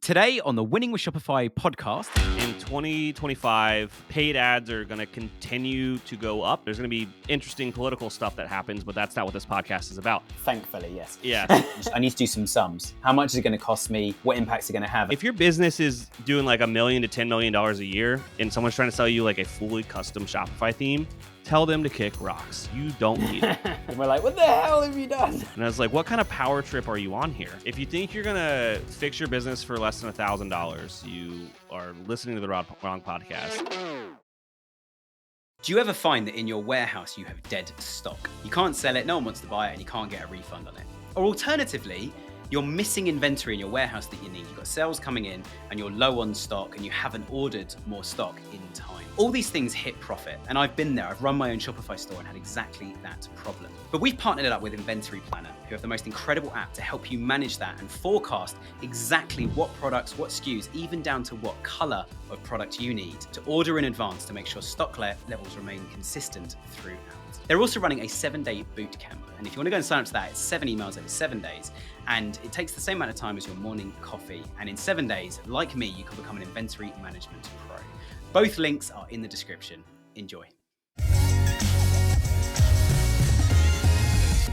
Today on the Winning with Shopify podcast. In 2025, paid ads are going to continue to go up. There's going to be interesting political stuff that happens, but that's not what this podcast is about. Thankfully, yes. Yeah. I need to do some sums. How much is it going to cost me? What impacts are going to have? If your business is doing like $1 million to $10 million a year and someone's trying to sell you like a fully custom Shopify theme, tell them to kick rocks. You don't need it. And we're like, what the hell have you done? And I was like, what kind of power trip are you on here? If you think you're going to fix your business for less than $1,000, you are listening to the wrong podcast. Do you ever find that in your warehouse you have dead stock? You can't sell it, no one wants to buy it, and you can't get a refund on it. Or alternatively, you're missing inventory in your warehouse that you need. You've got sales coming in and you're low on stock and you haven't ordered more stock in time. All these things hit profit, and I've been there. I've run my own Shopify store and had exactly that problem. But we've partnered it up with Inventory Planner, who have the most incredible app to help you manage that and forecast exactly what products, what SKUs, even down to what color of product you need to order in advance to make sure stock levels remain consistent throughout. They're also running a 7-day boot camp. And if you want to go and sign up to that, it's 7 emails over 7 days. And it takes the same amount of time as your morning coffee. And in 7 days, like me, you can become an inventory management pro. Both links are in the description. Enjoy.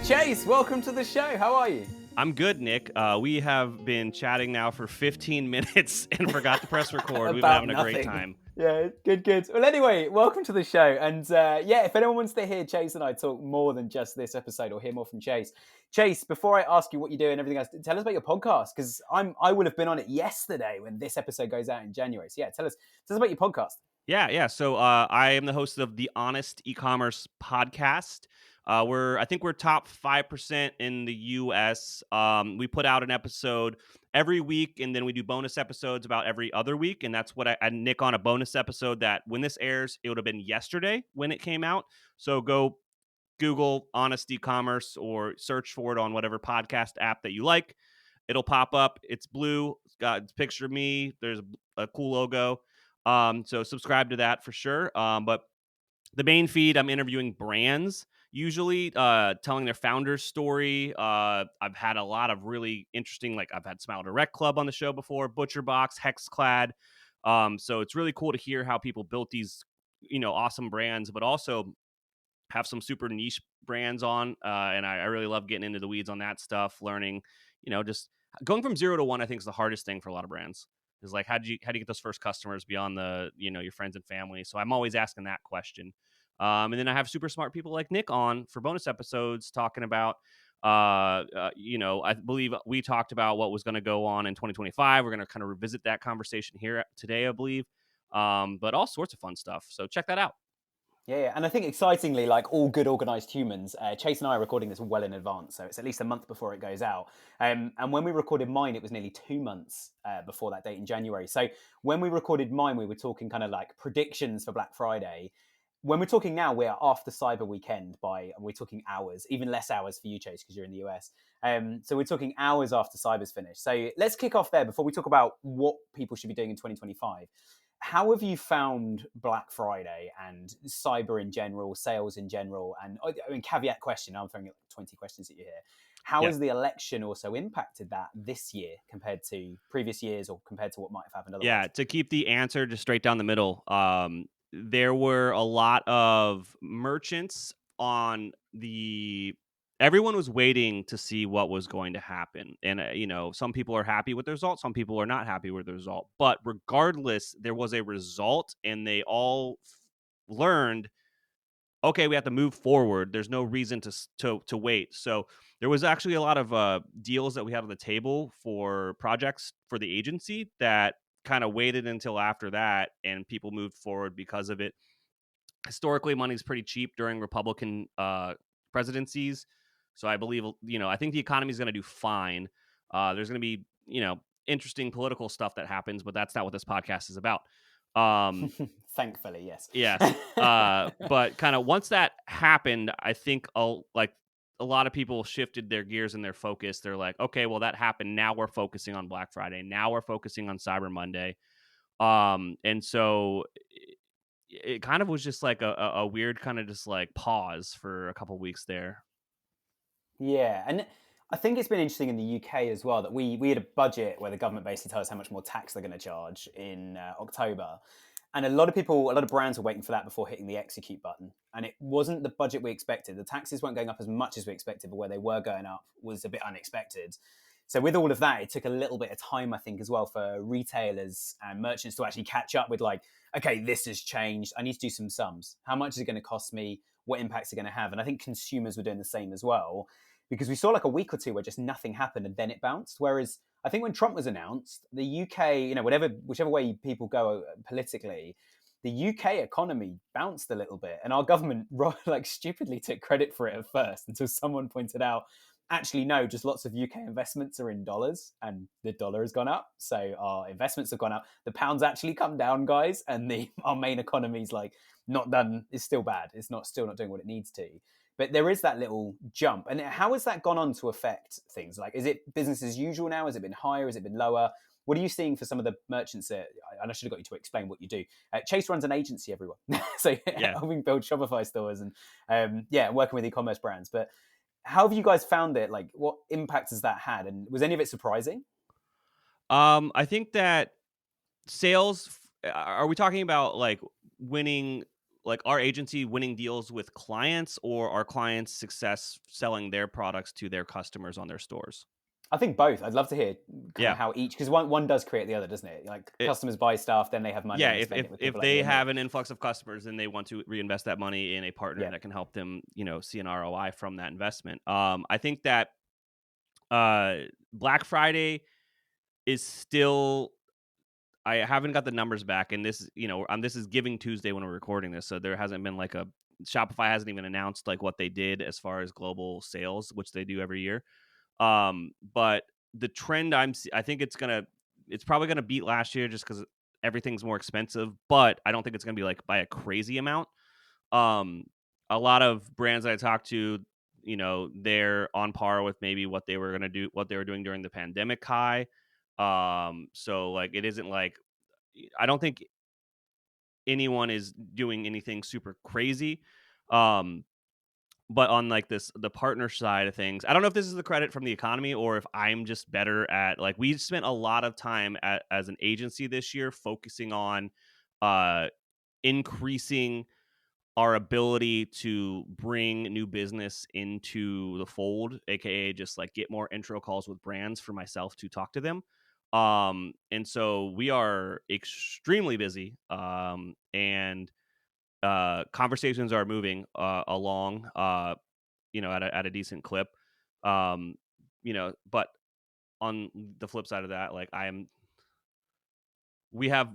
Chase, welcome to the show. How are you? I'm good, Nick. We have been chatting now for 15 minutes and forgot to press record. We've been having a great time. Yeah, good. Well, anyway, welcome to the show. And if anyone wants to hear Chase and I talk more than just this episode or hear more from Chase, before I ask you what you do and everything else, tell us about your podcast, because I would have been on it yesterday when this episode goes out in January. So yeah, tell us about your podcast. Yeah. So I am the host of the Honest Ecommerce podcast. I think we're top 5% in the US. We put out an episode every week, and then we do bonus episodes about every other week. And that's what I nick on a bonus episode that when this airs, it would have been yesterday when it came out. So go Google Honest Ecommerce or search for it on whatever podcast app that you like. It'll pop up. It's blue. It's got a picture of me. There's a cool logo. So subscribe to that for sure. But the main feed, I'm interviewing brands, usually telling their founder's story. I've had a lot of really interesting, like I've had Smile Direct Club on the show before, Butcher Box, Hexclad. So it's really cool to hear how people built these, awesome brands, but also have some super niche brands on. And I really love getting into the weeds on that stuff, learning, just going from 0 to 1, I think is the hardest thing for a lot of brands. Is like, how do you get those first customers beyond the, your friends and family? So I'm always asking that question. And then I have super smart people like Nick on for bonus episodes talking about, I believe we talked about what was going to go on in 2025. We're going to kind of revisit that conversation here today, I believe. But all sorts of fun stuff. So check that out. Yeah, and I think excitingly, like all good organized humans, Chase and I are recording this well in advance, so it's at least a month before it goes out. And when we recorded mine, it was nearly 2 months before that date in January. So when we recorded mine, we were talking kind of like predictions for Black Friday. When we're talking now, we are after Cyber Weekend we're talking hours, even less hours for you, Chase, because you're in the US. So we're talking hours after Cyber's finished. So let's kick off there before we talk about what people should be doing in 2025. How have you found Black Friday and cyber in general, sales in general? And I mean, caveat question, I'm throwing 20 questions at you here. How has the election also impacted that this year compared to previous years or compared to what might have happened otherwise? Yeah, to keep the answer just straight down the middle, there were a lot of merchants on everyone was waiting to see what was going to happen. And, some people are happy with the result. Some people are not happy with the result. But regardless, there was a result and they all learned, okay, we have to move forward. There's no reason to wait. So there was actually a lot of deals that we had on the table for projects for the agency that kind of waited until after that, and people moved forward because of it. Historically, money's pretty cheap during Republican presidencies. So I believe, I think the economy is going to do fine. There's going to be, interesting political stuff that happens, but that's not what this podcast is about. Thankfully, yes. Yes. But kind of once that happened, I think a lot of people shifted their gears and their focus. They're like, okay, well, that happened. Now we're focusing on Black Friday. Now we're focusing on Cyber Monday. And so it kind of was just like a weird kind of just like pause for a couple weeks there. Yeah, and I think it's been interesting in the UK as well that we had a budget where the government basically told us how much more tax they're going to charge in October. And a lot of brands were waiting for that before hitting the execute button. And it wasn't the budget we expected. The taxes weren't going up as much as we expected, but where they were going up was a bit unexpected. So with all of that, it took a little bit of time, I think, as well for retailers and merchants to actually catch up with like, okay, this has changed. I need to do some sums. How much is it going to cost me? What impacts are going to have? And I think consumers were doing the same as well, because we saw like a week or two where just nothing happened and then it bounced. Whereas I think when Trump was announced, the UK, whichever way people go politically, the UK economy bounced a little bit, and our government like stupidly took credit for it at first until someone pointed out, actually, no, just lots of UK investments are in dollars and the dollar has gone up. So our investments have gone up. The pound's actually come down, guys. And our main economy's like not done, is still bad. It's still not doing what it needs to. But there is that little jump. And how has that gone on to affect things? Like, is it business as usual now? Has it been higher? Has it been lower? What are you seeing for some of the merchants and I should have got you to explain what you do. Chase runs an agency, everyone. So helping build Shopify stores and working with e-commerce brands. But how have you guys found it? Like, what impact has that had? And was any of it surprising? I think that sales, are we talking about like winning, like our agency winning deals with clients, or our clients' success selling their products to their customers on their stores? I think both. I'd love to hear kind of how each, because one does create the other, doesn't it? Like customers buy stuff, then they have money. Yeah, and spend it with if people they have an influx of customers, then they want to reinvest that money in a partner that can help them, see an ROI from that investment. I think that Black Friday is still, I haven't got the numbers back, and this, this is Giving Tuesday when we're recording this, so there hasn't been like Shopify hasn't even announced like what they did as far as global sales, which they do every year. But the trend I think it's probably gonna beat last year just because everything's more expensive, but I don't think it's gonna be like by a crazy amount. A lot of brands that I talk to, they're on par with maybe what they were doing during the pandemic high. So like it isn't like, I don't think anyone is doing anything super crazy. But on like the partner side of things, I don't know if this is the credit from the economy or if I'm just better at, like, we spent a lot of time as an agency this year focusing on increasing our ability to bring new business into the fold, aka just like get more intro calls with brands for myself to talk to them. And so we are extremely busy, and conversations are moving along, at a decent clip. But on the flip side of that, like we have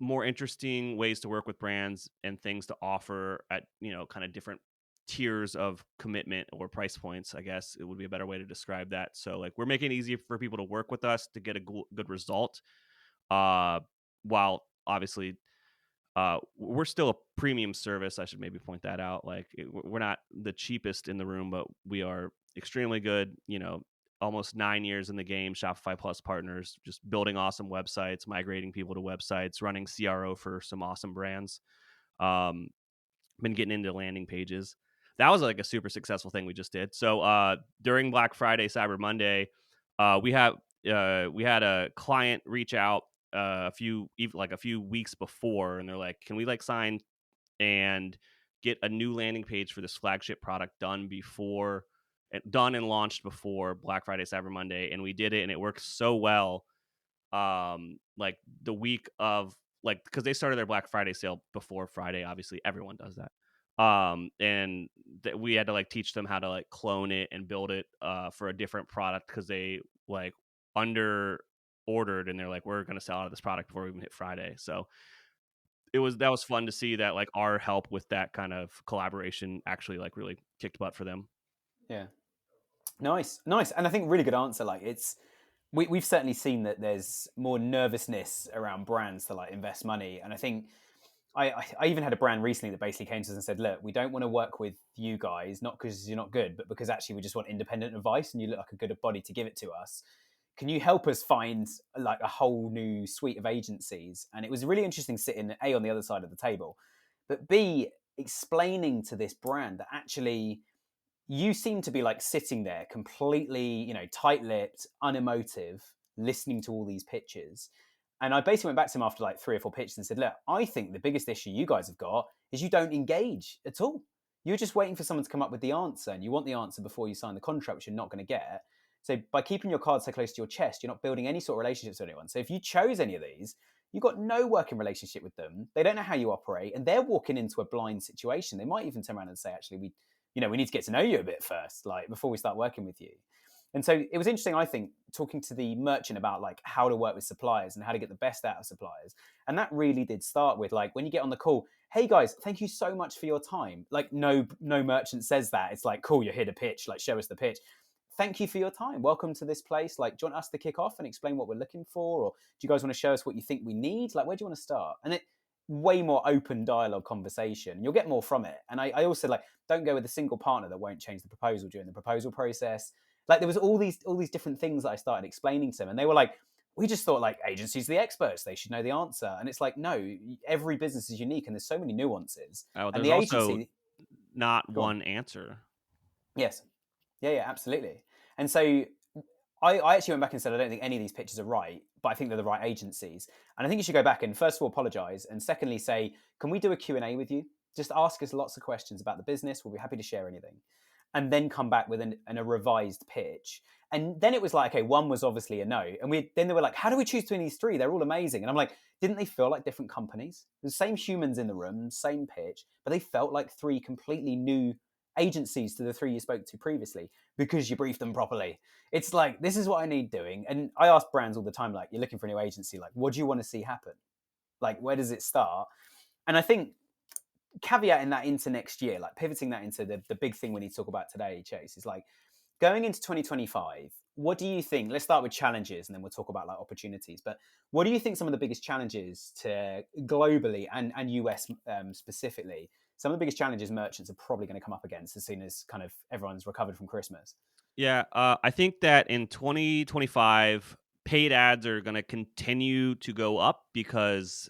more interesting ways to work with brands and things to offer at, kind of different tiers of commitment or price points, I guess it would be a better way to describe that. So like we're making it easier for people to work with us to get a good result, while obviously we're still a premium service. I should maybe point that out. Like we're not the cheapest in the room, but we are extremely good. Almost 9 years in the game, Shopify Plus partners, just building awesome websites, migrating people to websites, running CRO for some awesome brands. Been getting into landing pages. That was like a super successful thing we just did. So during Black Friday, Cyber Monday, we had a client reach out a few weeks before, and they're like, can we like sign and get a new landing page for this flagship product done and launched before Black Friday, Cyber Monday? And we did it, and it worked so well. Like the week of, like, because they started their Black Friday sale before Friday, obviously everyone does that. And we had to like teach them how to like clone it and build it for a different product, because they like under ordered, and they're like, we're going to sell out of this product before we even hit Friday. So that was fun to see that like our help with that kind of collaboration actually like really kicked butt for them. Yeah. Nice. And I think really good answer. Like we've certainly seen that there's more nervousness around brands to like invest money. And I think I even had a brand recently that basically came to us and said, look, we don't want to work with you guys, not because you're not good, but because actually we just want independent advice and you look like a good body to give it to us. Can you help us find like a whole new suite of agencies? And it was really interesting sitting A, on the other side of the table, but B, explaining to this brand that actually you seem to be like sitting there completely, tight-lipped, unemotive, listening to all these pitches. And I basically went back to him after like 3 or 4 pitches and said, look, I think the biggest issue you guys have got is you don't engage at all. You're just waiting for someone to come up with the answer, and you want the answer before you sign the contract, which you're not going to get. So by keeping your cards so close to your chest, you're not building any sort of relationships with anyone. So if you chose any of these, you've got no working relationship with them. They don't know how you operate, and they're walking into a blind situation. They might even turn around and say, actually, we need to get to know you a bit first, like before we start working with you. And so it was interesting, I think, talking to the merchant about like how to work with suppliers and how to get the best out of suppliers. And that really did start with like, when you get on the call, hey guys, thank you so much for your time. Like no merchant says that. It's like, cool, you're here to pitch, like show us the pitch. Thank you for your time. Welcome to this place. Like, do you want us to kick off and explain what we're looking for? Or do you guys want to show us what you think we need? Like, where do you want to start? And it way more open dialogue conversation. You'll get more from it. And I also like, don't go with a single partner that won't change the proposal during the proposal process. Like there was all these different things that I started explaining to them. And they were like, we just thought like agencies are the experts. They should know the answer. And it's like, no, every business is unique and there's so many nuances. Oh, and there's the also agency, not one answer. Yes. Yeah, absolutely. And so I actually went back and said, I don't think any of these pitches are right, but I think they're the right agencies. And I think you should go back and first of all, apologize. And secondly, say, can we do a Q&A with you? Just ask us lots of questions about the business. We'll be happy to share anything. And then come back with a revised pitch. And then it was like, okay, one was obviously a no. And then they were like, how do we choose between these three? They're all amazing. And I'm like, didn't they feel like different companies? The same humans in the room, same pitch, but they felt like three completely new agencies to the three you spoke to previously because you briefed them properly. It's like, this is what I need doing. And I ask brands all the time, like, you're looking for a new agency, like, what do you want to see happen? Like, where does it start? And I think caveating that into next year, like pivoting that into the big thing we need to talk about today, Chase, is like going into 2025, what do you think? Let's start with challenges and then we'll talk about like opportunities. But what do you think some of the biggest challenges to globally and US specifically, some of the biggest challenges merchants are probably going to come up against as soon as kind of everyone's recovered from Christmas? Yeah, I think that in 2025, paid ads are going to continue to go up because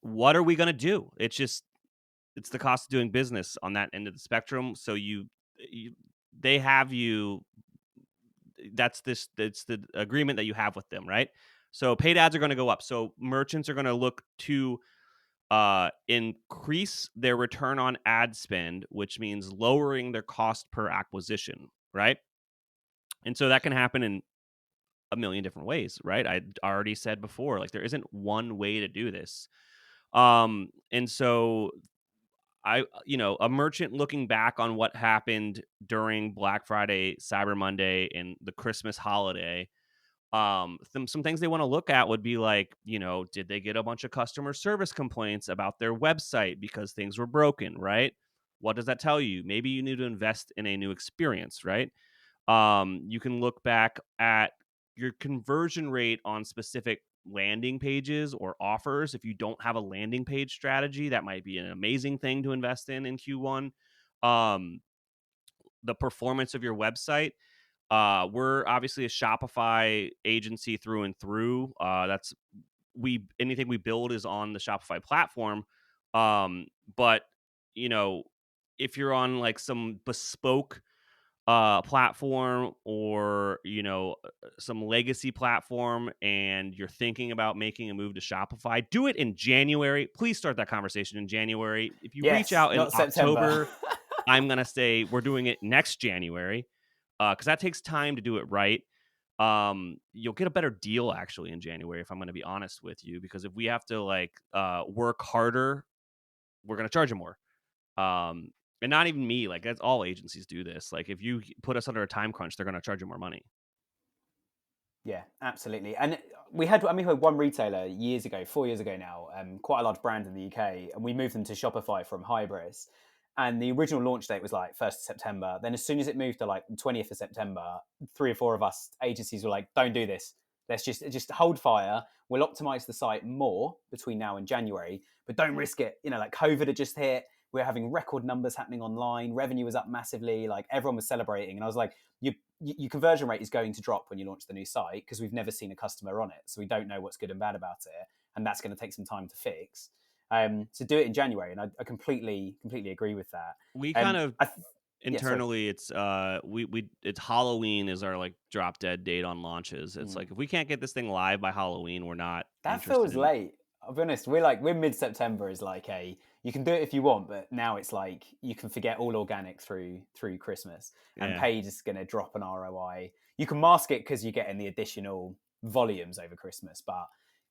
what are we going to do? It's the cost of doing business on that end of the spectrum. So they have you. It's the agreement that you have with them, right? So paid ads are going to go up. So merchants are going to look to increase their return on ad spend, which means lowering their cost per acquisition, right? And so that can happen in a million different ways, right? I already said before, like there isn't one way to do this. And so a merchant looking back on what happened during Black Friday, Cyber Monday, and the Christmas holiday, some things they want to look at would be like, did they get a bunch of customer service complaints about their website because things were broken, right? What does that tell you? Maybe you need to invest in a new experience, right? You can look back at your conversion rate on specific landing pages or offers. If you don't have a landing page strategy, that might be an amazing thing to invest in Q1. The performance of your website. We're obviously a Shopify agency through and through. Anything we build is on the Shopify platform. But if you're on like some bespoke platform or some legacy platform and you're thinking about making a move to Shopify, do it in January. Please start that conversation in January. If you reach out in October, I'm gonna say we're doing it next January because that takes time to do it right. You'll get a better deal actually in January, if I'm gonna be honest with you, because if we have to work harder, we're gonna charge you more. And not even me, like that's all agencies do this. Like if you put us under a time crunch, they're going to charge you more money. Yeah, absolutely. And we had one retailer years ago, 4 years ago now, quite a large brand in the UK, and we moved them to Shopify from Hybris. And the original launch date was like 1st of September. Then as soon as it moved to like 20th of September, 3 or 4 of us agencies were like, don't do this. Let's just hold fire. We'll optimize the site more between now and January, but don't risk it. Like COVID had just hit. We're having record numbers happening online. Revenue was up massively. Like everyone was celebrating. And I was like, your conversion rate is going to drop when you launch the new site because we've never seen a customer on it. So we don't know what's good and bad about it. And that's going to take some time to fix. So do it in January. And I completely agree with that. We kind of internally it's it's Halloween is our like drop dead date on launches. It's like if we can't get this thing live by Halloween, we're not That interested feels in. late. I'll be honest. We're mid-September is like you can do it if you want, but now it's like you can forget all organic through Christmas, and Yeah. paid is going to drop an ROI. You can mask it because you're getting the additional volumes over Christmas, but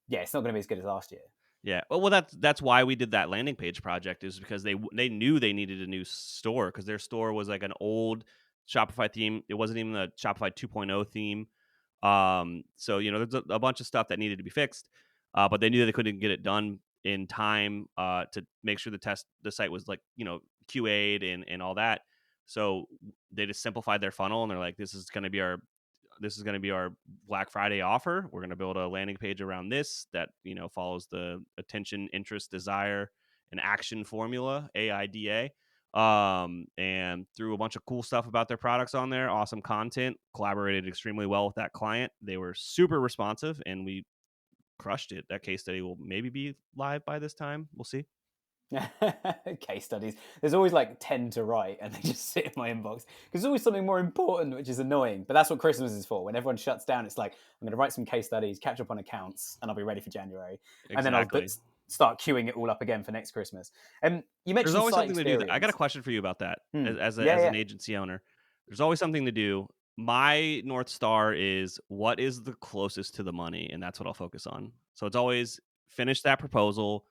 yeah, it's not going to be as good as last year. Yeah. Well, that's why we did that landing page project, is because they knew they needed a new store, because their store was like an old Shopify theme. It wasn't even the Shopify 2.0 theme. So there's a bunch of stuff that needed to be fixed, but they knew they couldn't get it done in time to make sure the site was like QA'd and all that. So they just simplified their funnel, and they're like, this is going to be our Black Friday offer. We're going to build a landing page around this that follows the attention, interest, desire, and action formula, AIDA. And threw a bunch of cool stuff about their products on there. Awesome content. Collaborated extremely well with that client. They were super responsive, and we crushed it. That case study will maybe be live by this time. We'll see. Case studies. There's always like 10 to write, and they just sit in my inbox because there's always something more important, which is annoying. But that's what Christmas is for. When everyone shuts down, it's like, I'm going to write some case studies, catch up on accounts, and I'll be ready for January. Exactly. And then I'll start queuing it all up again for next Christmas. You mentioned there's always site something experience. to do. I got a question for you about that. As an agency owner, there's always something to do. My North Star is what is the closest to the money, and that's what I'll focus on. So it's always finish that proposal,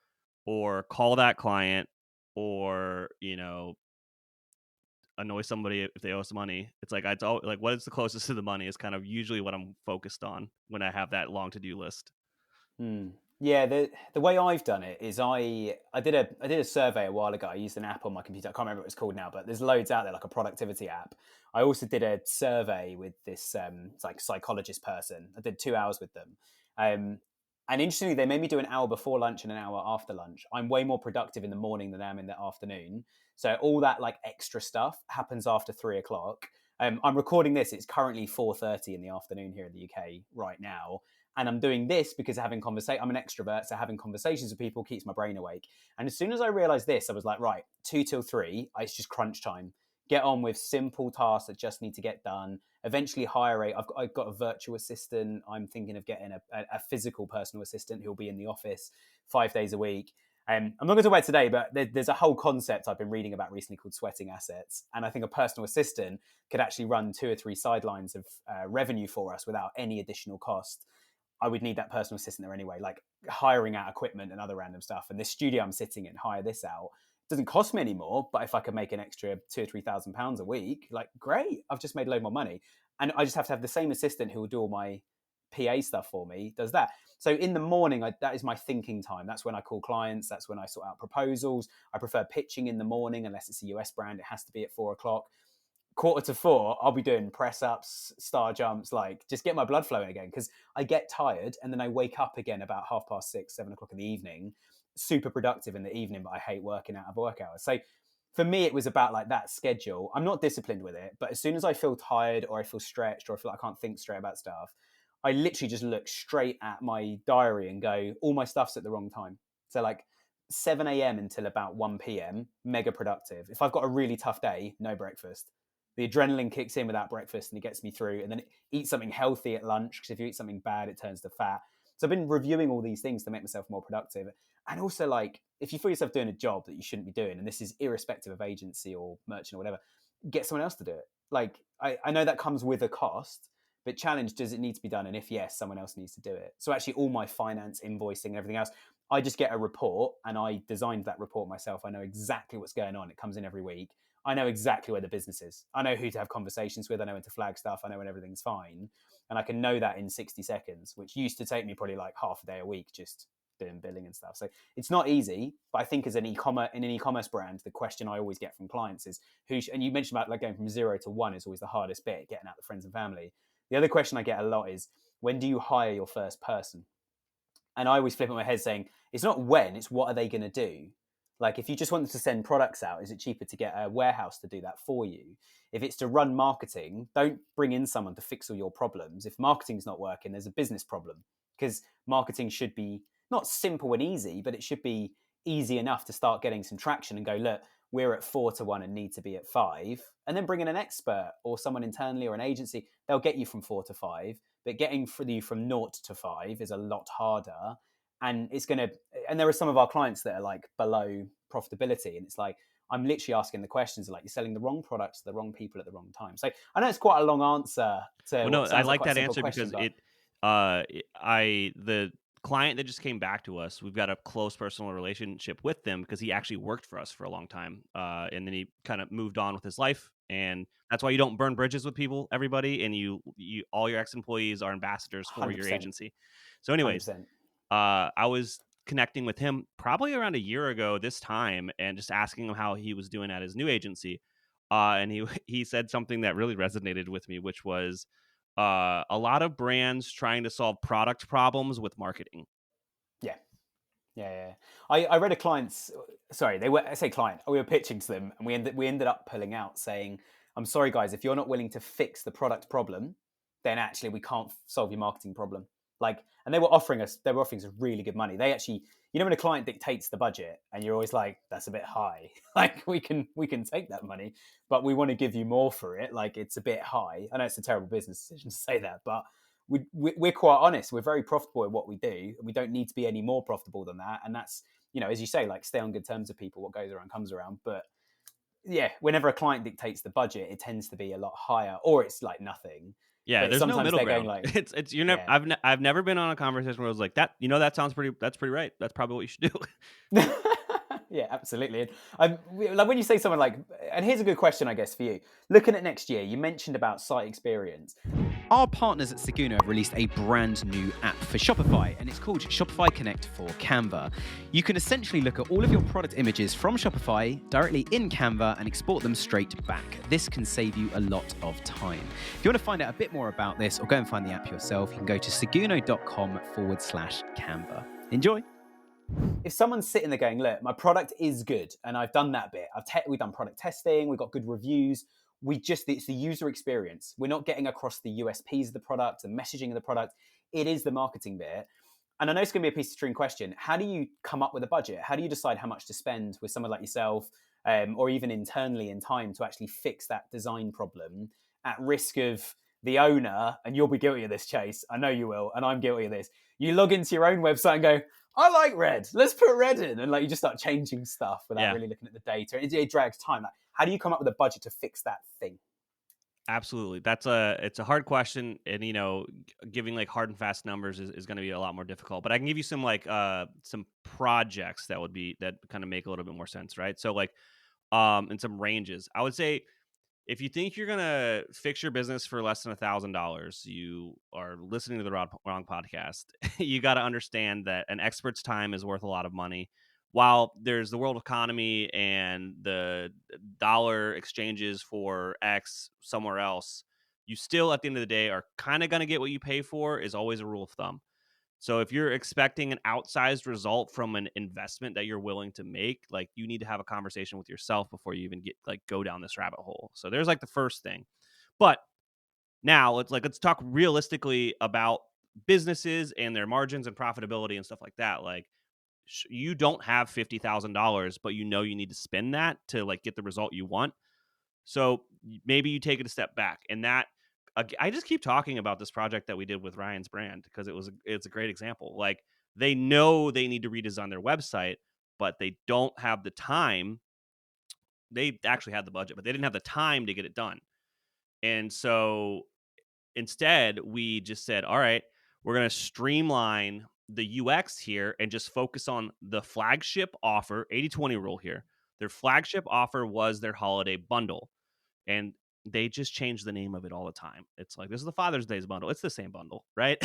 or call that client, or annoy somebody if they owe us money. It's like it's all like what is the closest to the money is kind of usually what I'm focused on when I have that long to-do list. Yeah, the way I've done it is I did a survey a while ago. I used an app on my computer. I can't remember what it's called now, but there's loads out there, like a productivity app. I also did a survey with this it's like psychologist person. I did 2 hours with them. And interestingly, they made me do an hour before lunch and an hour after lunch. I'm way more productive in the morning than I am in the afternoon. So all that like extra stuff happens after 3:00. I'm recording this. It's currently 4:30 in the afternoon here in the UK right now. And I'm doing this because I'm an extrovert, so having conversations with people keeps my brain awake. And as soon as I realized this, I was like, right, 2 till 3, it's just crunch time. Get on with simple tasks that just need to get done. Eventually I've got a virtual assistant. I'm thinking of getting a physical personal assistant who'll be in the office 5 days a week. I'm not going to talk about it today, but there's a whole concept I've been reading about recently called sweating assets. And I think a personal assistant could actually run 2 or 3 sidelines of revenue for us without any additional cost. I would need that personal assistant there anyway, like hiring out equipment and other random stuff. And this studio I'm sitting in, hire this out. It doesn't cost me anymore, but if I could make an extra £2,000 or £3,000 a week, like great, I've just made a load more money. And I just have to have the same assistant who will do all my PA stuff for me, does that. So in the morning, that is my thinking time. That's when I call clients. That's when I sort out proposals. I prefer pitching in the morning, unless it's a US brand. It has to be at 4:00. 3:45, I'll be doing press ups, star jumps, like just get my blood flowing again, because I get tired and then I wake up again about 6:30, 7:00 in the evening, super productive in the evening, but I hate working out of work hours. So for me, it was about like that schedule. I'm not disciplined with it, but as soon as I feel tired or I feel stretched or I feel like I can't think straight about stuff, I literally just look straight at my diary and go, all my stuff's at the wrong time. So like 7 a.m. until about 1 p.m, mega productive. If I've got a really tough day, no breakfast. The adrenaline kicks in without breakfast and it gets me through. And then eat something healthy at lunch, because if you eat something bad, it turns to fat. So I've been reviewing all these things to make myself more productive. And also, like, if you feel yourself doing a job that you shouldn't be doing, and this is irrespective of agency or merchant or whatever, get someone else to do it. Like, I know that comes with a cost, but challenge, does it need to be done? And if yes, someone else needs to do it. So actually all my finance, invoicing, everything else, I just get a report and I designed that report myself. I know exactly what's going on. It comes in every week. I know exactly where the business is. I know who to have conversations with. I know when to flag stuff. I know when everything's fine. And I can know that in 60 seconds, which used to take me probably like half a day a week just doing billing and stuff. So it's not easy, but I think as in an e-commerce brand, the question I always get from clients is and you mentioned about like going from 0 to 1 is always the hardest bit, getting out the friends and family. The other question I get a lot is, when do you hire your first person? And I always flip on my head saying, it's not when, it's what are they going to do? Like, if you just wanted to send products out, is it cheaper to get a warehouse to do that for you? If it's to run marketing, don't bring in someone to fix all your problems. If marketing's not working, there's a business problem, because marketing should be not simple and easy, but it should be easy enough to start getting some traction and go, look, we're at 4-1 and need to be at 5, and then bring in an expert or someone internally or an agency, they'll get you from 4 to 5. But getting you from 0 to 5 is a lot harder. And and there are some of our clients that are like below profitability. And it's like, I'm literally asking the questions like, you're selling the wrong products to the wrong people at the wrong time. So I know it's quite a long answer to Well, no, what I sounds like quite a that simple answer question. because But the client that just came back to us, we've got a close personal relationship with them because he actually worked for us for a long time. And then he kind of moved on with his life. And that's why you don't burn bridges with people, everybody. And you all your ex-employees are ambassadors for your 100%, agency. So anyways, 100%. I was connecting with him probably around a year ago this time and just asking him how he was doing at his new agency. And he said something that really resonated with me, which was a lot of brands trying to solve product problems with marketing. Yeah. Yeah. I read a client's, sorry, I say client, we were pitching to them, and we ended up pulling out saying, I'm sorry guys, if you're not willing to fix the product problem, then actually we can't solve your marketing problem. Like, and they were offering us really good money. They actually, when a client dictates the budget and you're always like, that's a bit high. Like we can take that money, but we want to give you more for it. Like it's a bit high. I know it's a terrible business decision to say that, but we're quite honest. We're very profitable at what we do, and we don't need to be any more profitable than that. And that's, as you say, like stay on good terms with people. What goes around comes around. But yeah, whenever a client dictates the budget, it tends to be a lot higher, or it's like nothing. Yeah, But there's no sometimes middle they're ground. going like, It's you're never. yeah. I've never been on a conversation where I was like that. That's pretty right. That's probably what you should do. Yeah, absolutely. And like when you say someone like, and here's a good question, I guess, for you. Looking at next year, you mentioned about site experience. Our partners at Seguno have released a brand new app for Shopify, and it's called Shopify Connect for Canva. You can essentially look at all of your product images from Shopify directly in Canva and export them straight back. This can save you a lot of time. If you want to find out a bit more about this or go and find the app yourself, you can go to seguno.com/Canva. Enjoy. If someone's sitting there going, look, my product is good, and I've done that bit. We've done product testing. We've got good reviews. It's the user experience. We're not getting across the USPs of the product, the messaging of the product. It is the marketing bit. And I know it's going to be a piece of string question. How do you come up with a budget? How do you decide how much to spend with someone like yourself, or even internally in time to actually fix that design problem at risk of the owner? And you'll be guilty of this, Chase. I know you will. And I'm guilty of this. You log into your own website and go, I like red. Let's put red in. And like you just start changing stuff without really looking at the data. It drags time. Like, how do you come up with a budget to fix that thing? Absolutely. It's a hard question, and giving like hard and fast numbers is going to be a lot more difficult. But I can give you some some projects that kind of make a little bit more sense, right? So like and some ranges. I would say if you think you're gonna fix your business for less than $1,000, you are listening to the wrong podcast. You got to understand that an expert's time is worth a lot of money. While there's the world economy and the dollar exchanges for X somewhere else, you still at the end of the day are kind of gonna get what you pay for. Is always a rule of thumb. So if you're expecting an outsized result from an investment that you're willing to make, like you need to have a conversation with yourself before you even go down this rabbit hole. So there's like the first thing. But now let's talk realistically about businesses and their margins and profitability and stuff like that. Like you don't have $50,000, but you need to spend that to like get the result you want. So maybe you take it a step back, and that I just keep talking about this project that we did with Ryan's brand because it's a great example. Like they know they need to redesign their website, but they don't have the time. They actually had the budget, but they didn't have the time to get it done. And so instead, we just said, all right, we're going to streamline the UX here and just focus on the flagship offer, 80-20 rule here. Their flagship offer was their holiday bundle. And they just change the name of it all the time. It's like, this is the Father's Day's bundle. It's the same bundle, right?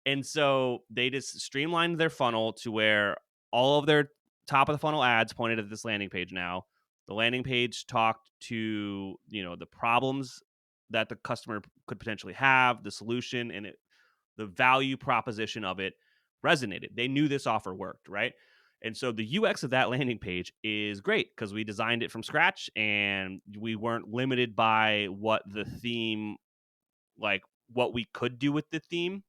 And so they just streamlined their funnel to where all of their top of the funnel ads pointed at this landing page now. The landing page talked to, the problems that the customer could potentially have, the solution, and the value proposition of it resonated. They knew this offer worked, right? And so the UX of that landing page is great because we designed it from scratch and we weren't limited by what the theme, like what we could do with the theme.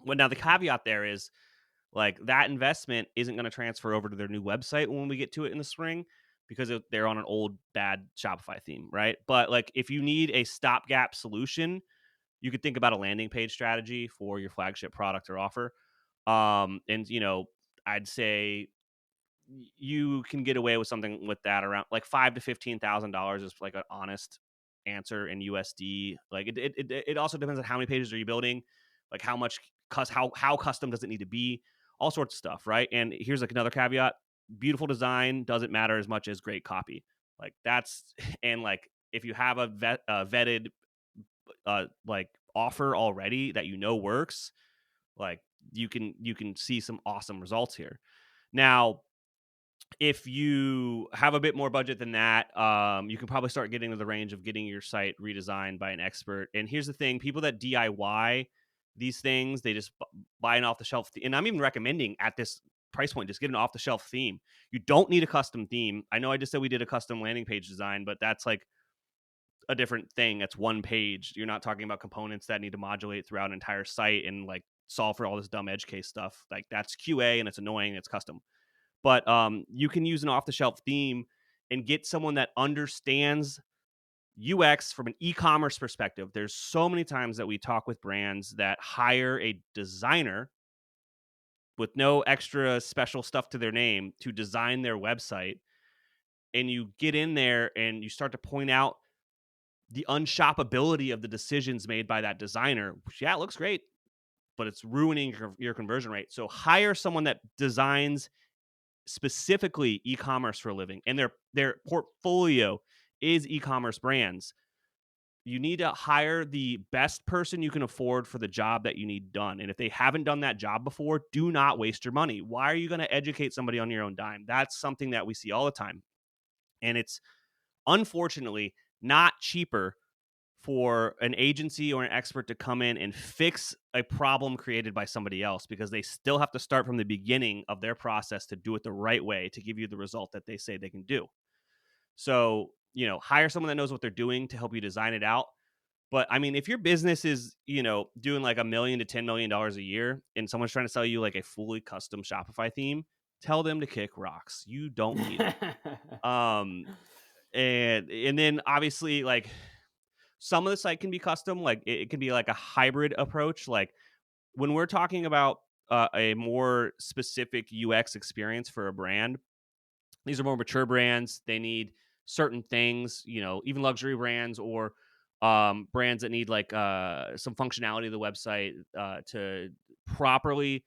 Well, now the caveat there is like that investment isn't going to transfer over to their new website when we get to it in the spring. because they're on an old bad Shopify theme, right? But like if you need a stopgap solution, you could think about a landing page strategy for your flagship product or offer. And I'd say you can get away with something with that around like $5,000 to $15,000 is like an honest answer in USD. Like it also depends on how many pages are you building, like how much how custom does it need to be, all sorts of stuff, right? And here's like another caveat: beautiful design doesn't matter as much as great copy. Like that's and like if you have a vetted like offer already that works, like you can see some awesome results here. Now, if you have a bit more budget than that, you can probably start getting to the range of getting your site redesigned by an expert. And here's the thing: people that DIY these things, they just buy an off-the-shelf. And I'm even recommending at this price point, just get an off-the-shelf theme. You don't need a custom theme. I know I just said we did a custom landing page design, but that's like a different thing. That's one page. You're not talking about components that need to modulate throughout an entire site and like solve for all this dumb edge case stuff. Like that's QA and it's annoying. It's custom. But you can use an off-the-shelf theme and get someone that understands UX from an e-commerce perspective. There's so many times that we talk with brands that hire a designer with no extra special stuff to their name to design their website. And you get in there and you start to point out the unshoppability of the decisions made by that designer. Which, yeah, it looks great, but it's ruining your conversion rate. So hire someone that designs specifically e-commerce for a living, and their portfolio is e-commerce brands. You need to hire the best person you can afford for the job that you need done. And if they haven't done that job before, do not waste your money. Why are you going to educate somebody on your own dime? That's something that we see all the time. And it's unfortunately not cheaper for an agency or an expert to come in and fix a problem created by somebody else, because they still have to start from the beginning of their process to do it the right way to give you the result that they say they can do. So, hire someone that knows what they're doing to help you design it out. But I mean, if your business is, doing like $1 million to $10 million a year and someone's trying to sell you like a fully custom Shopify theme, tell them to kick rocks. You don't need it. And then obviously, like, some of the site can be custom, like it can be like a hybrid approach. Like when we're talking about a more specific UX experience for a brand, these are more mature brands. They need certain things, even luxury brands or brands that need like some functionality of the website to properly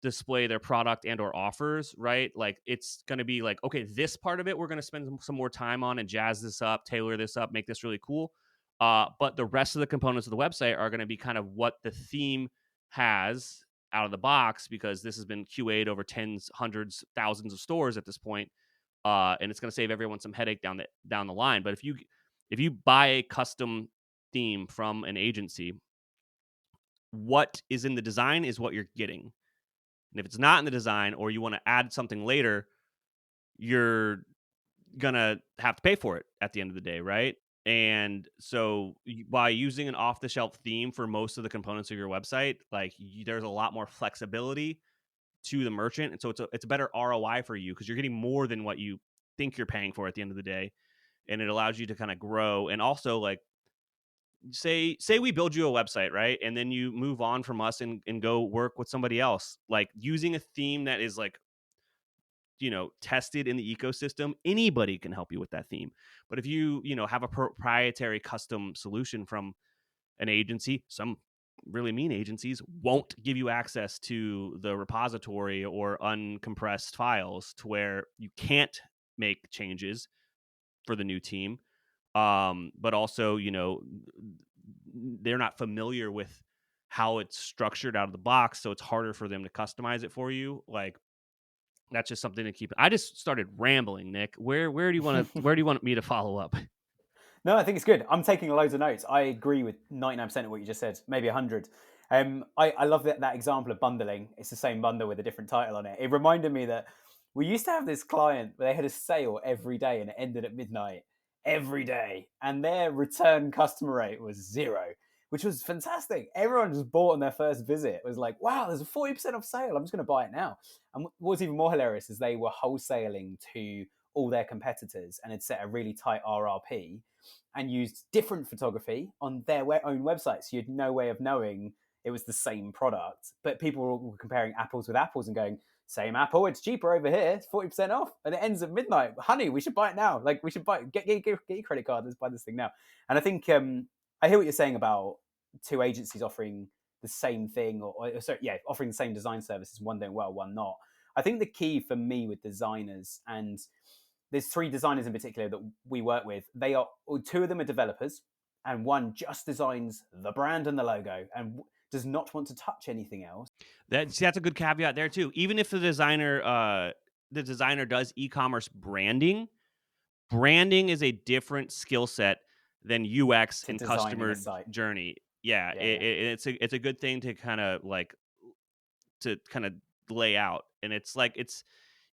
display their product and or offers, right? Like it's going to be like, okay, this part of it we're going to spend some more time on and jazz this up, tailor this up, make this really cool. But the rest of the components of the website are going to be kind of what the theme has out of the box, because this has been QA'd over tens, hundreds, thousands of stores at this point. And it's going to save everyone some headache down the line. But if you buy a custom theme from an agency, what is in the design is what you're getting. And if it's not in the design or you want to add something later, you're going to have to pay for it at the end of the day, right? And so by using an off-the-shelf theme for most of the components of your website, like there's a lot more flexibility to the merchant. And so it's a better ROI for you, because you're getting more than what you think you're paying for at the end of the day. And it allows you to kind of grow. And also, like, say we build you a website, right? And then you move on from us and go work with somebody else. Like using a theme that is like, tested in the ecosystem, anybody can help you with that theme. But if you have a proprietary custom solution from an agency, some really mean agencies won't give you access to the repository or uncompressed files to where you can't make changes for the new team. But also, they're not familiar with how it's structured out of the box, so it's harder for them to customize it for you. Like, that's just something to keep. I just started rambling, Nick. Where do you want me to follow up? No, I think it's good. I'm taking loads of notes. I agree with 99% of what you just said, maybe 100. I love that example of bundling. It's the same bundle with a different title on it. It reminded me that we used to have this client where they had a sale every day and it ended at midnight every day. And their return customer rate was 0, which was fantastic. Everyone just bought on their first visit. It was like, wow, there's a 40% off sale. I'm just going to buy it now. And what's even more hilarious is they were wholesaling to all their competitors and had set a really tight RRP and used different photography on their own website. So you had no way of knowing it was the same product. But people were comparing apples with apples and going, same apple, it's cheaper over here, it's 40% off, and it ends at midnight. Honey, we should buy it now. Like, we should buy it. Get your credit card, let's buy this thing now. And I think I hear what you're saying about two agencies offering the same thing, offering the same design services, one doing well, one not. I think the key for me with designers, and there's 3 designers in particular that we work with, 2 of them are developers, and one just designs the brand and the logo and does not want to touch anything else. That's a good caveat there too. Even if the designer does e-commerce branding is a different skill set than UX and customer journey. Yeah. It's a good thing to kind of lay out. And it's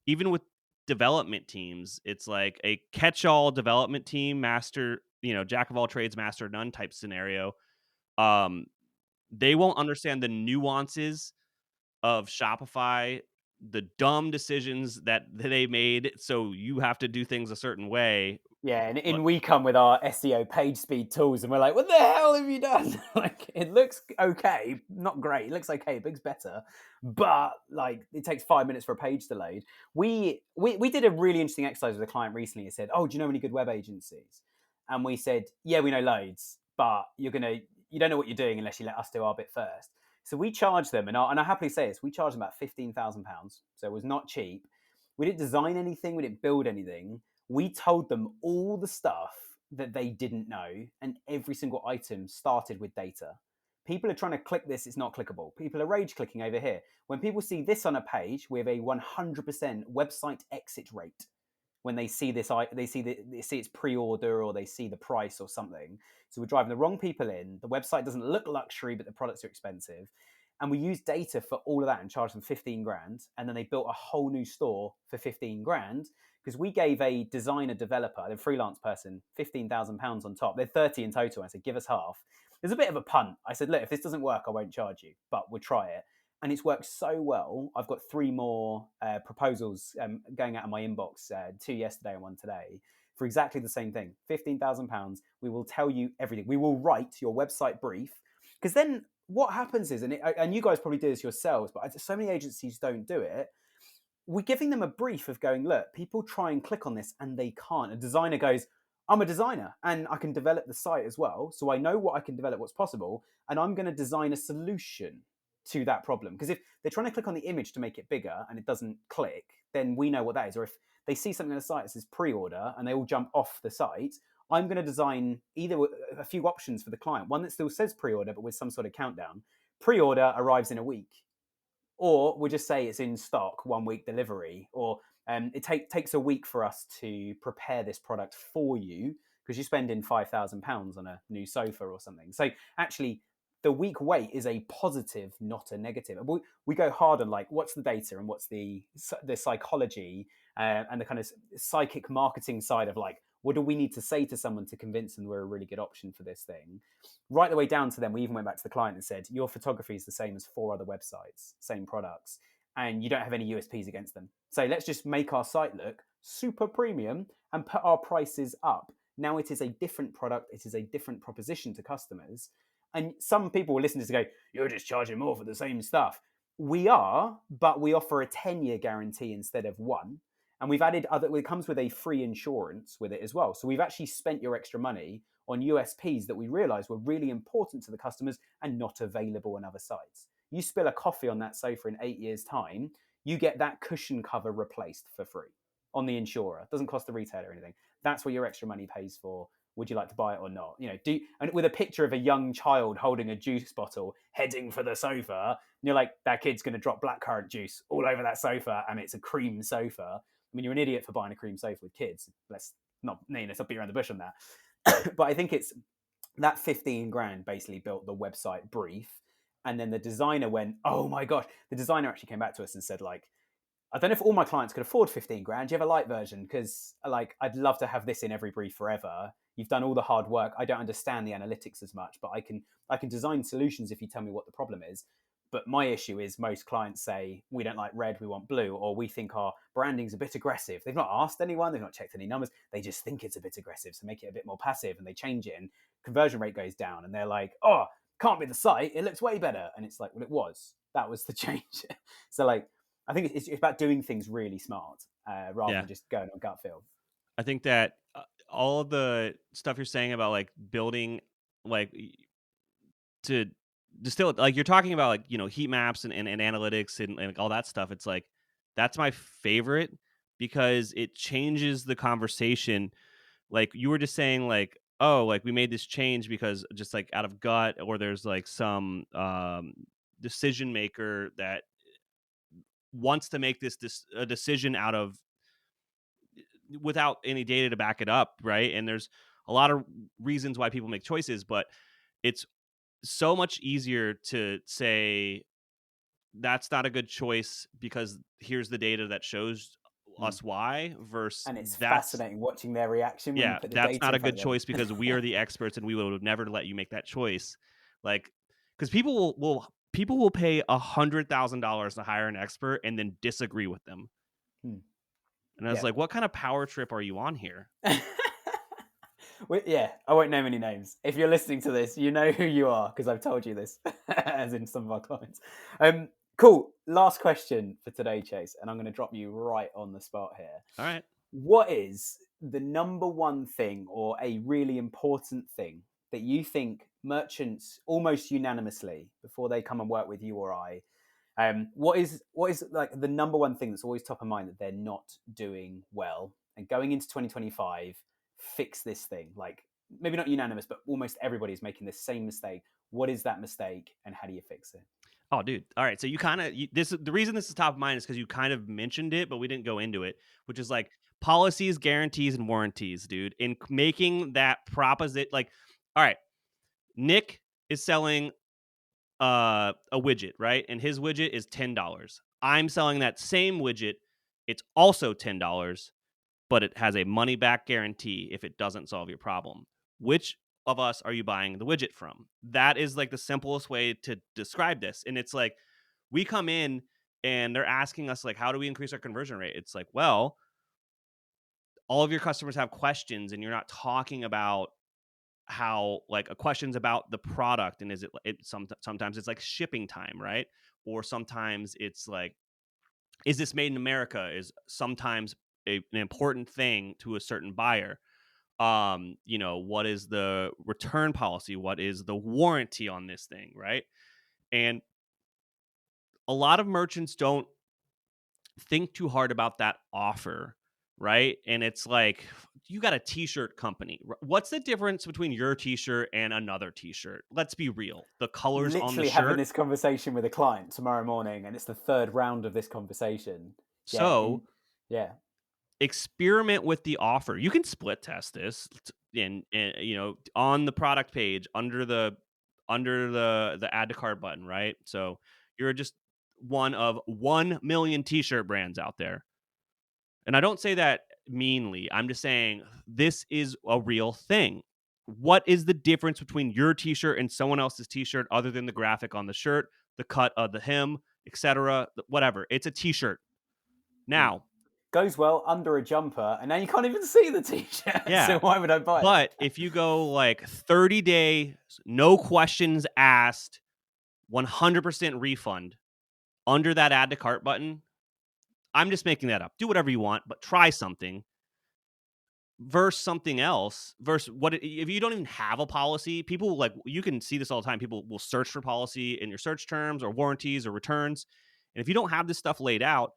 even with development teams, it's like a catch-all development team, master, jack of all trades, master of none type scenario. They won't understand the nuances of Shopify, the dumb decisions that they made, so you have to do things a certain way. Yeah, and we come with our SEO page speed tools, and we're like, what the hell have you done? Like, it looks okay, not great. It looks okay, Big's better, but like, it takes 5 minutes for a page to load. We did a really interesting exercise with a client recently. He said, oh, do you know any good web agencies? And we said, yeah, we know loads, but you don't know what you're doing unless you let us do our bit first. So we charged them, and I happily say this, we charged them about £15,000. So it was not cheap. We didn't design anything, we didn't build anything. We told them all the stuff that they didn't know, and every single item started with data. People are trying to click this, it's not clickable. People are rage clicking over here. When people see this on a page, we have a 100% website exit rate. When they see this, they see it's pre-order, or they see the price or something. So we're driving the wrong people in. The website doesn't look luxury, but the products are expensive. And we use data for all of that and charged them 15 grand. And then they built a whole new store for 15 grand because we gave a designer developer, a freelance person, £15,000 on top. They're 30 in total. I said, give us half. There's a bit of a punt. I said, look, if this doesn't work, I won't charge you, but we'll try it. And it's worked so well. I've got 3 more proposals going out of my inbox, 2 yesterday and 1 today, for exactly the same thing. £15,000. We will tell you everything. We will write your website brief. Because then what happens is, and you guys probably do this yourselves, but so many agencies don't do it. We're giving them a brief of going, look, people try and click on this and they can't. A designer goes, I'm a designer and I can develop the site as well. So I know what I can develop, what's possible, and I'm going to design a solution to that problem. Because if they're trying to click on the image to make it bigger and it doesn't click, then we know what that is. Or if they see something on the site that says pre-order and they all jump off the site, I'm going to design either a few options for the client. One that still says pre-order, but with some sort of countdown. Pre-order arrives in a week. Or we'll just say it's in stock, 1 week delivery. Or it takes a week for us to prepare this product for you because you're spending £5,000 on a new sofa or something. So actually, the week wait is a positive, not a negative. We go hard on like, what's the data and what's the psychology and the kind of psychic marketing side of like, what do we need to say to someone to convince them we're a really good option for this thing? Right the way down to them, we even went back to the client and said, your photography is the same as 4 other websites, same products, and you don't have any USPs against them. So let's just make our site look super premium and put our prices up. Now it is a different product. It is a different proposition to customers. And some people will listen to this and go, you're just charging more for the same stuff. We are, but we offer a 10-year guarantee instead of 1. And we've added it comes with a free insurance with it as well. So we've actually spent your extra money on USPs that we realized were really important to the customers and not available on other sites. You spill a coffee on that sofa in 8 years' time, you get that cushion cover replaced for free on the insurer. It doesn't cost the retailer anything. That's what your extra money pays for. Would you like to buy it or not? And with a picture of a young child holding a juice bottle heading for the sofa, and you're like, that kid's going to drop blackcurrant juice all over that sofa, and it's a cream sofa. I mean, you're an idiot for buying a cream sofa with kids. Let's not beat around the bush on that. But I think it's that 15 grand basically built the website brief. And then the designer went, oh my gosh. The designer actually came back to us and said, like, I don't know if all my clients could afford 15 grand. Do you have a light version? Because like, I'd love to have this in every brief forever. You've done all the hard work. I don't understand the analytics as much, but I can design solutions if you tell me what the problem is. But my issue is most clients say, we don't like red, we want blue, or we think our branding's a bit aggressive. They've not asked anyone, they've not checked any numbers. They just think it's a bit aggressive, so make it a bit more passive, and they change it, and conversion rate goes down, and they're like, oh, can't be the site, it looks way better. And it's like, well, it was. That was the change. So like, I think it's about doing things really smart rather than just going on gut feel. I think that all of the stuff you're saying about like building, like to distill it, like you're talking about like, heat maps and analytics and all that stuff. It's like, that's my favorite because it changes the conversation. Like you were just saying like, oh, like we made this change because just like out of gut, or there's like some decision maker that wants to make a decision out of without any data to back it up, right? And there's a lot of reasons why people make choices, but it's so much easier to say that's not a good choice because here's the data that shows us why, versus And it's that's fascinating watching their reaction when you put the data that's not in a front good of them. choice because we are the experts and we would never let you make that choice. Like, because people will pay $100,000 to hire an expert and then disagree with them. And I was like, what kind of power trip are you on here? Yeah, I won't name any names. If you're listening to this, you know who you are because I've told you this, as in some of our clients. Cool. Last question for today, Chase, and I'm going to drop you right on the spot here. All right. What is the number one thing or a really important thing that you think merchants almost unanimously, before they come and work with you or I, what is like the number one thing that's always top of mind that they're not doing well, and going into 2025, fix this thing? Like maybe not unanimous, but almost everybody's making the same mistake. What is that mistake, and how do you fix it? Oh, dude. All right. So you kind of the reason this is top of mind is because you kind of mentioned it, but we didn't go into it, which is like policies, guarantees, and warranties, dude. In making that proposition, like, all right, Nick is selling a widget, right? And his widget is $10. I'm selling that same widget. It's also $10, but it has a money back guarantee if it doesn't solve your problem. Which of us are you buying the widget from? That is like the simplest way to describe this. And it's like, we come in and they're asking us like, how do we increase our conversion rate? It's like, well, all of your customers have questions and you're not talking about how like a question's about the product, and is it sometimes it's like shipping time, right? Or sometimes it's like, is this made in America, is sometimes an important thing to a certain buyer. What is the return policy? What is the warranty on this thing, right? And a lot of merchants don't think too hard about that offer, right? And it's like, you got a t-shirt company. What's the difference between your t-shirt and another t-shirt? Let's be real. The colors on the Literally shirt. having this conversation with a client tomorrow morning, and it's the third round of this conversation. So yeah. Experiment with the offer. You can split test this in on the product page under the add to cart button, right? So you're just one of 1 million t-shirt brands out there. And I don't say that meanly. I'm just saying this is a real thing. What is the difference between your t-shirt and someone else's t-shirt other than the graphic on the shirt, the cut of the hem, etc., whatever? It's a t-shirt. Now, goes well under a jumper, and now you can't even see the t-shirt. Yeah. So why would I buy it? But if you go like 30 days, no questions asked, 100% refund under that add to cart button, I'm just making that up. Do whatever you want, but try something versus something else. Versus what if you don't even have a policy? People like, you can see this all the time. People will search for policy in your search terms or warranties or returns. And if you don't have this stuff laid out,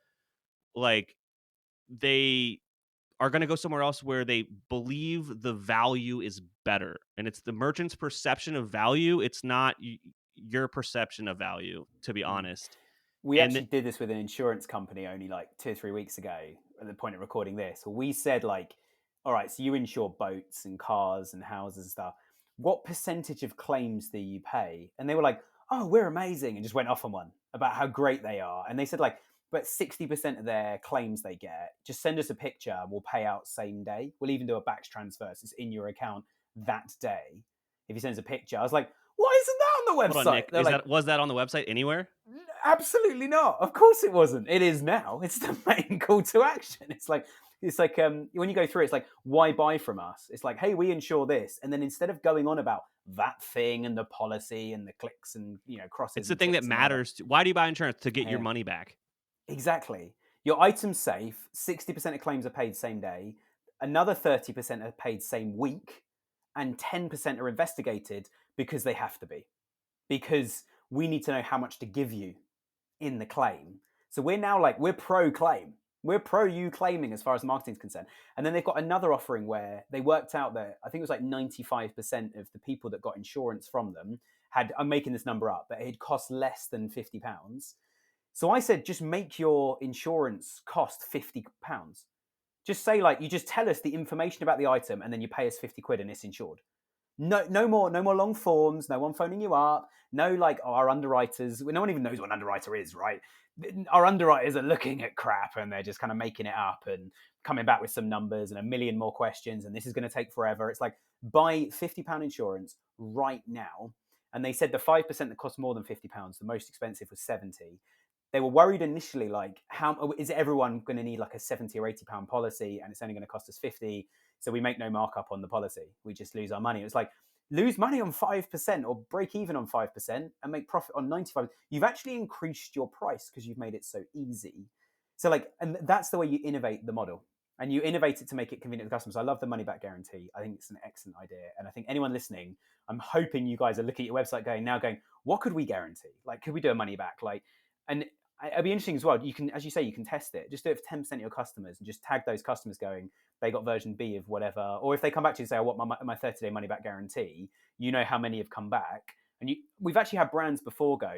like they are going to go somewhere else where they believe the value is better. And it's the merchant's perception of value. It's not your perception of value, to be honest. We actually did this with an insurance company only like 2 or 3 weeks ago at the point of recording this. We said like, all right, so you insure boats and cars and houses and stuff. What percentage of claims do you pay? And they were like, oh, we're amazing. And just went off on one about how great they are. And they said like, but 60% of their claims they get, just send us a picture, we'll pay out same day. We'll even do a batch transfer, so it's in your account that day. If you send us a picture, I was like, why isn't that on the website. Hold on, Nick. Was that on the website anywhere? Absolutely not. Of course it wasn't. It is now. It's the main call to action. It's like when you go through, it's like, why buy from us? It's like, hey, we insure this, and then instead of going on about that thing and the policy and the clicks and crosses, it's the thing that matters. Why do you buy insurance? To get your money back. Exactly. Your item's safe. 60% of claims are paid same day. Another 30% are paid same week, and 10% are investigated because they have to be, because we need to know how much to give you in the claim. So we're now we're pro claim. We're pro you claiming as far as marketing is concerned. And then they've got another offering where they worked out that I think it was 95% of the people that got insurance from them I'm making this number up, but it cost less than £50. So I said, just make your insurance cost £50. Just say you just tell us the information about the item and then you pay us £50 and it's insured. No more long forms. No one phoning you up. No, our underwriters. No one even knows what an underwriter is, right? Our underwriters are looking at crap and they're just kind of making it up and coming back with some numbers and a million more questions. And this is going to take forever. It's like, buy £50 insurance right now. And they said the 5% that cost more than £50, the most expensive was 70. They were worried initially, how is everyone going to need a 70 or £80 policy and it's only going to cost us 50? So we make no markup on the policy. We just lose our money. It's like, lose money on 5% or break even on 5% and make profit on 95%. You've actually increased your price because you've made it so easy. So and that's the way you innovate the model. And you innovate it to make it convenient to customers. I love the money back guarantee. I think it's an excellent idea. And I think anyone listening, I'm hoping you guys are looking at your website going, what could we guarantee? Could we do a money back? And it'd be interesting as well. You can, as you say, you can test it. Just do it for 10% of your customers and just tag those customers going, they got version B of whatever. Or if they come back to you and say, I want my 30-day money back guarantee, you know how many have come back. And we've actually had brands before go,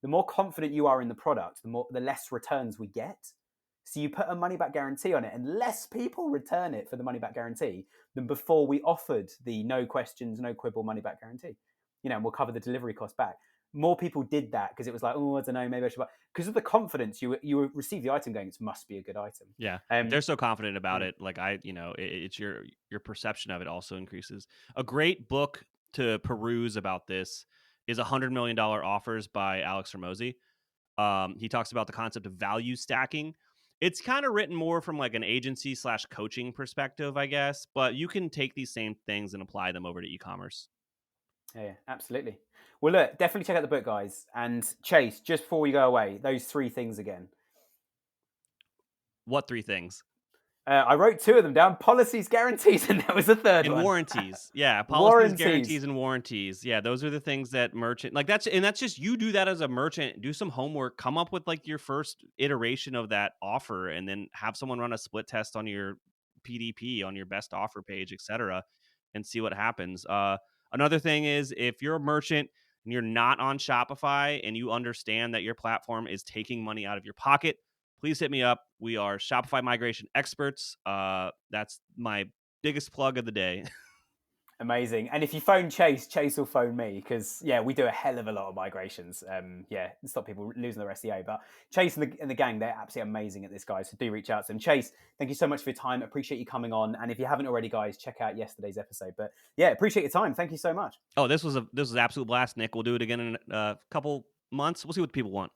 the more confident you are in the product, the less returns we get. So you put a money back guarantee on it and less people return it for the money back guarantee than before we offered the no questions, no quibble money back guarantee. And we'll cover the delivery cost back. More people did that because it was I don't know, maybe I should buy. Because of the confidence, you receive the item going, it must be a good item. Yeah, they're so confident about it. It's your perception of it also increases. A great book to peruse about this is $100 Million Offers by Alex Hormozi. He talks about the concept of value stacking. It's kind of written more from an agency / coaching perspective, I guess, but you can take these same things and apply them over to e-commerce. Yeah, absolutely. Well, look, definitely check out the book, guys. And Chase, just before we go away, those 3 things again. What 3 things? I wrote 2 of them down. Policies, guarantees, and there was a third one. And warranties. Yeah, policies, guarantees, and warranties. Yeah, those are the things that merchant that's just, you do that as a merchant. Do some homework. Come up with your first iteration of that offer, and then have someone run a split test on your PDP, on your best offer page, etc., and see what happens. Another thing is, if you're a merchant and you're not on Shopify and you understand that your platform is taking money out of your pocket, please hit me up. We are Shopify migration experts. That's my biggest plug of the day. Amazing. And if you phone Chase will phone me because, we do a hell of a lot of migrations. Stop people losing their SEO. But Chase and the gang, they're absolutely amazing at this, guys. So do reach out to them. Chase, thank you so much for your time. Appreciate you coming on. And if you haven't already, guys, check out yesterday's episode. But appreciate your time. Thank you so much. Oh, this was an absolute blast, Nick. We'll do it again in a couple months. We'll see what people want.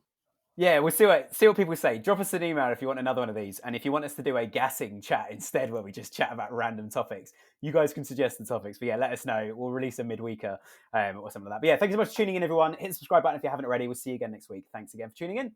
Yeah, we'll see what people say. Drop us an email if you want another one of these. And if you want us to do a gassing chat instead where we just chat about random topics, you guys can suggest the topics. But let us know. We'll release a midweeker or something like that. But thank you so much for tuning in, everyone. Hit the subscribe button if you haven't already. We'll see you again next week. Thanks again for tuning in.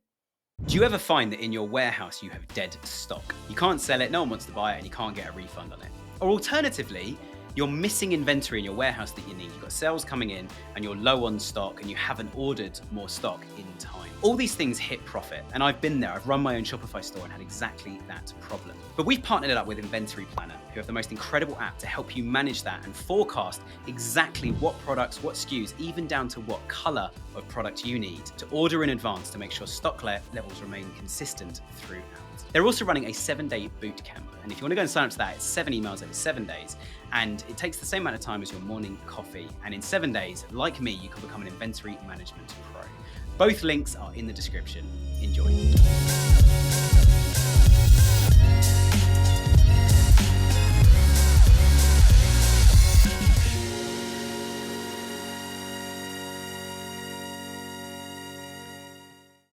Do you ever find that in your warehouse you have dead stock? You can't sell it, no one wants to buy it, and you can't get a refund on it. Or alternatively, you're missing inventory in your warehouse that you need. You've got sales coming in and you're low on stock and you haven't ordered more stock in time. All these things hit profit, and I've been there. I've run my own Shopify store and had exactly that problem. But we've partnered it up with Inventory Planner, who have the most incredible app to help you manage that and forecast exactly what products, what SKUs, even down to what color of product you need to order in advance to make sure stock levels remain consistent throughout. They're also running a 7-day boot camp. And if you want to go and sign up to that, it's 7 emails over 7 days. And it takes the same amount of time as your morning coffee. And in 7 days, like me, you can become an inventory management pro. Both links are in the description. Enjoy.